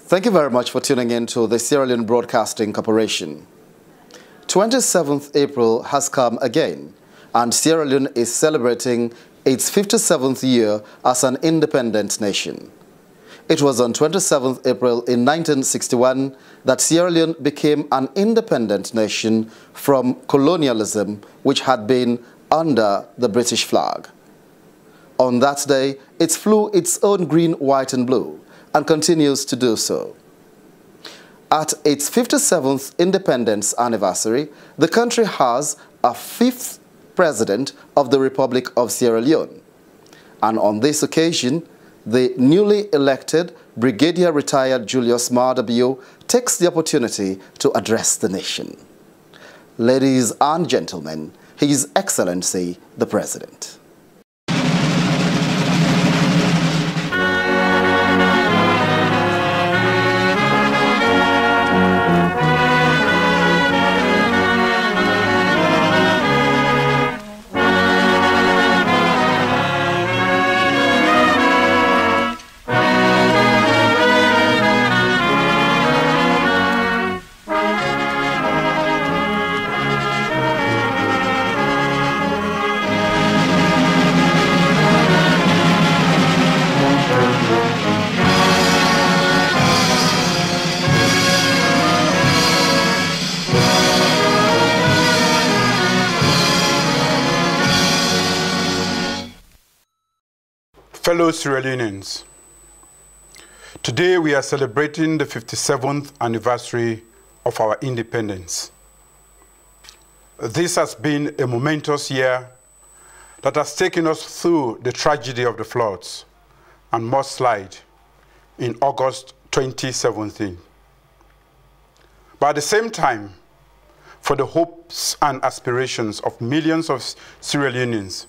Thank you very much for tuning in to the Sierra Leone Broadcasting Corporation. 27th April has come again, and Sierra Leone is celebrating its 57th year as an independent nation. It was on 27th April in 1961 that Sierra Leone became an independent nation from colonialism, which had been under the British flag. On that day, it flew its own green, white and blue, and continues to do so. At its 57th independence anniversary, the country has a 5th president of the Republic of Sierra Leone. And on this occasion, the newly elected Brigadier Retired Julius Maada takes the opportunity to address the nation. Ladies and gentlemen, His Excellency, the President. Fellow Sierra Leoneans, today we are celebrating the 57th anniversary of our independence. This has been a momentous year that has taken us through the tragedy of the floods and mudslide in August 2017. But at the same time, for the hopes and aspirations of millions of Sierra Leoneans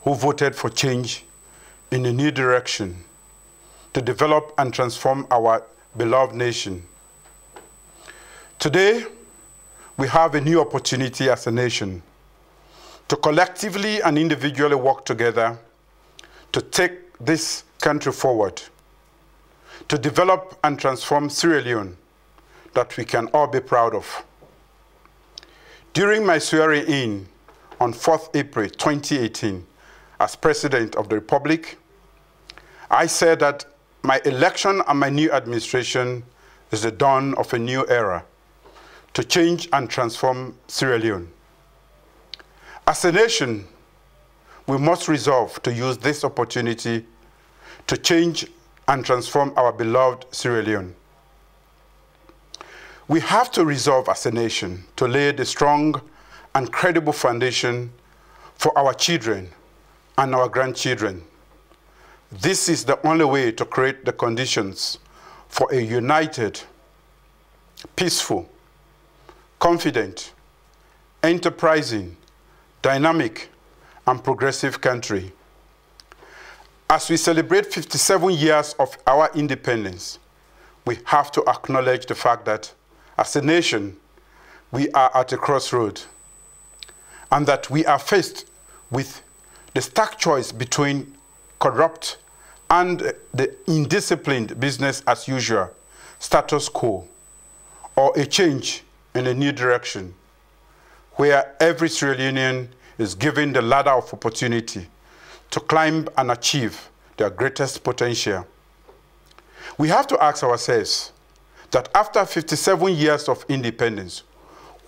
who voted for change in a new direction to develop and transform our beloved nation. Today, we have a new opportunity as a nation to collectively and individually work together to take this country forward, to develop and transform Sierra Leone that we can all be proud of. During my swearing-in on 4th April 2018 as President of the Republic, I said that my election and my new administration is the dawn of a new era to change and transform Sierra Leone. As a nation, we must resolve to use this opportunity to change and transform our beloved Sierra Leone. We have to resolve as a nation to lay the strong and credible foundation for our children and our grandchildren. This is the only way to create the conditions for a united, peaceful, confident, enterprising, dynamic, and progressive country. As we celebrate 57 years of our independence, we have to acknowledge the fact that, as a nation, we are at a crossroad, and that we are faced with the stark choice between corrupt and the indisciplined business as usual, status quo, or a change in a new direction, where every Sierra Leonean is given the ladder of opportunity to climb and achieve their greatest potential. We have to ask ourselves that after 57 years of independence,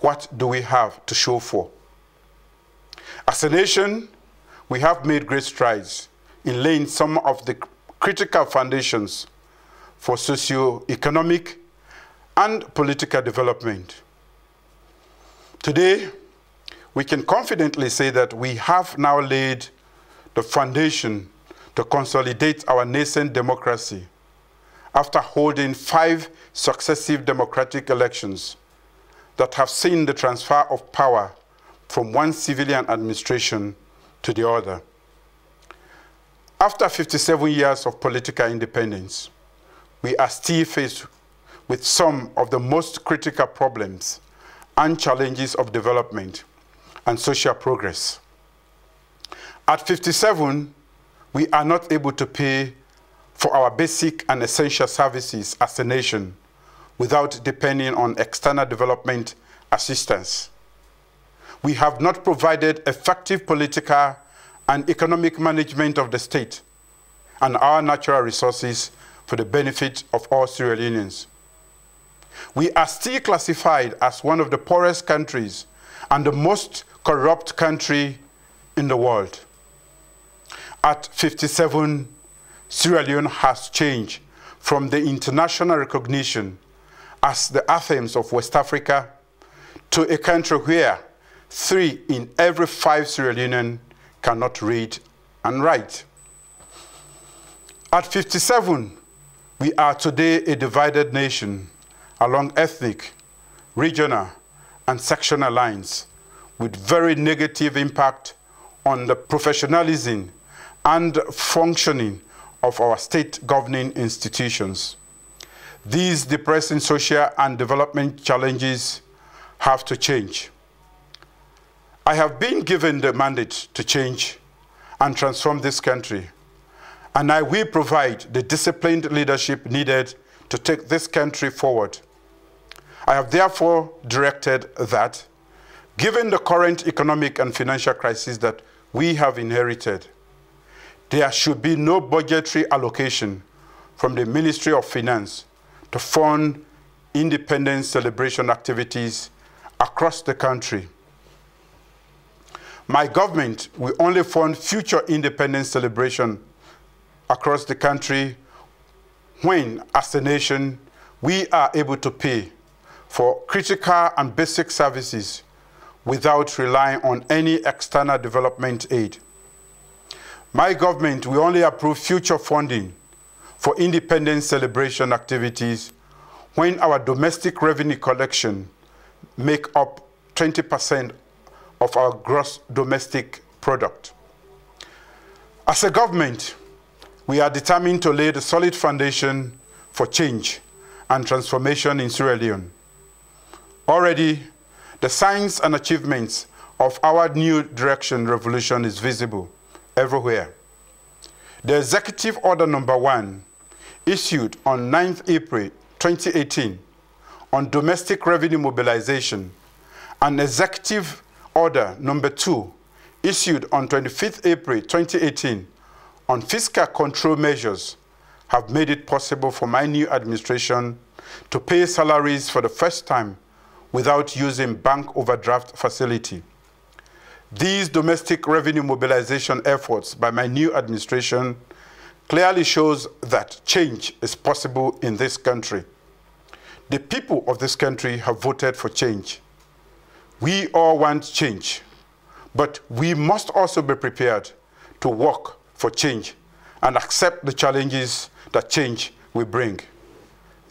what do we have to show for? As a nation, we have made great strides in laying some of the critical foundations for socio-economic and political development. Today, we can confidently say that we have now laid the foundation to consolidate our nascent democracy after holding 5 successive democratic elections that have seen the transfer of power from one civilian administration to the other. After 57 years of political independence, we are still faced with some of the most critical problems and challenges of development and social progress. At 57, we are not able to pay for our basic and essential services as a nation without depending on external development assistance. We have not provided effective political and economic management of the state and our natural resources for the benefit of all Sierra Leoneans. We are still classified as one of the poorest countries and the most corrupt country in the world. At 57, Sierra Leone has changed from the international recognition as the Athens of West Africa to a country where 3 in every 5 Sierra Leoneans cannot read and write. At 57, we are today a divided nation along ethnic, regional, and sectional lines with very negative impact on the professionalism and functioning of our state governing institutions. These depressing social and development challenges have to change. I have been given the mandate to change and transform this country, and I will provide the disciplined leadership needed to take this country forward. I have therefore directed that, given the current economic and financial crisis that we have inherited, there should be no budgetary allocation from the Ministry of Finance to fund independence celebration activities across the country. My government will only fund future independence celebration across the country when, as a nation, we are able to pay for critical and basic services without relying on any external development aid. My government will only approve future funding for independence celebration activities when our domestic revenue collection make up 20% of our gross domestic product. As a government, we are determined to lay the solid foundation for change and transformation in Sierra Leone. Already, the signs and achievements of our new direction revolution is visible everywhere. The Executive Order Number 1, issued on 9th April 2018 on domestic revenue mobilization, and Executive Order Number 2, issued on 25th April 2018 on fiscal control measures, have made it possible for my new administration to pay salaries for the first time without using bank overdraft facility. These domestic revenue mobilization efforts by my new administration clearly shows that change is possible in this country. The people of this country have voted for change. We all want change, but we must also be prepared to work for change and accept the challenges that change will bring.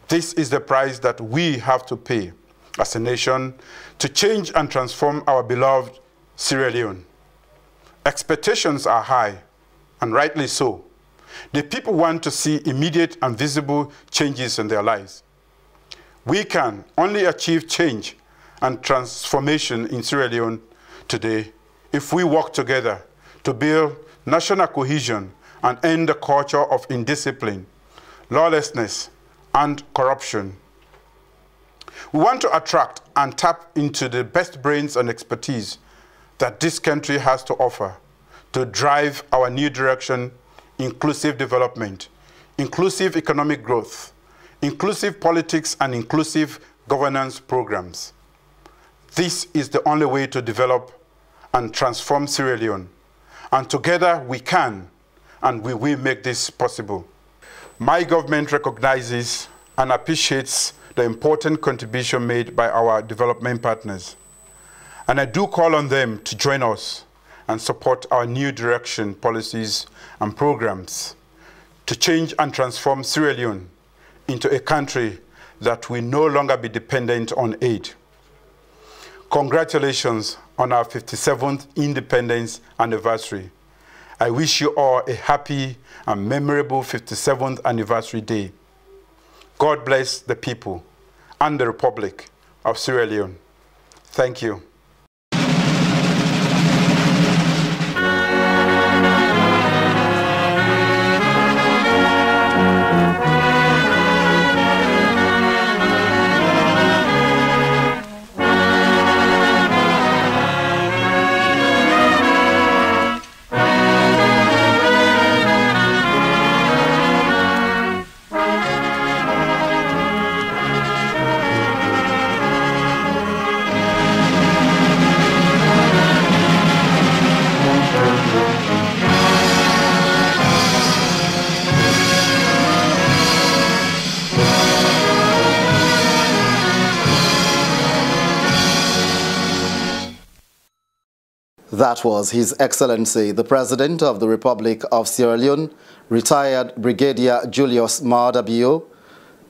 This is the price that we have to pay as a nation to change and transform our beloved Sierra Leone. Expectations are high, and rightly so. The people want to see immediate and visible changes in their lives. We can only achieve change and transformation in Sierra Leone today if we work together to build national cohesion and end the culture of indiscipline, lawlessness, and corruption. We want to attract and tap into the best brains and expertise that this country has to offer to drive our new direction: inclusive development, inclusive economic growth, inclusive politics, and inclusive governance programs. This is the only way to develop and transform Sierra Leone. And together we can, and we will make this possible. My government recognizes and appreciates the important contribution made by our development partners. And I do call on them to join us and support our new direction, policies, and programs to change and transform Sierra Leone into a country that will no longer be dependent on aid. Congratulations on our 57th independence anniversary. I wish you all a happy and memorable 57th anniversary day. God bless the people and the Republic of Sierra Leone. Thank you. That was His Excellency, the President of the Republic of Sierra Leone, retired Brigadier Julius Maada,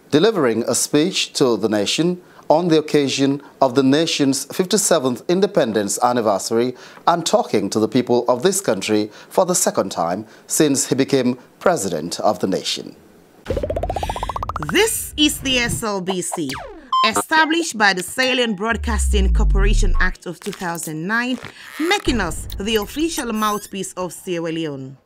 delivering a speech to the nation on the occasion of the nation's 57th independence anniversary and talking to the people of this country for the second time since he became President of the nation. This is the SLBC, established by the Sierra Leone Broadcasting Corporation Act of 2009, making us the official mouthpiece of Sierra Leone.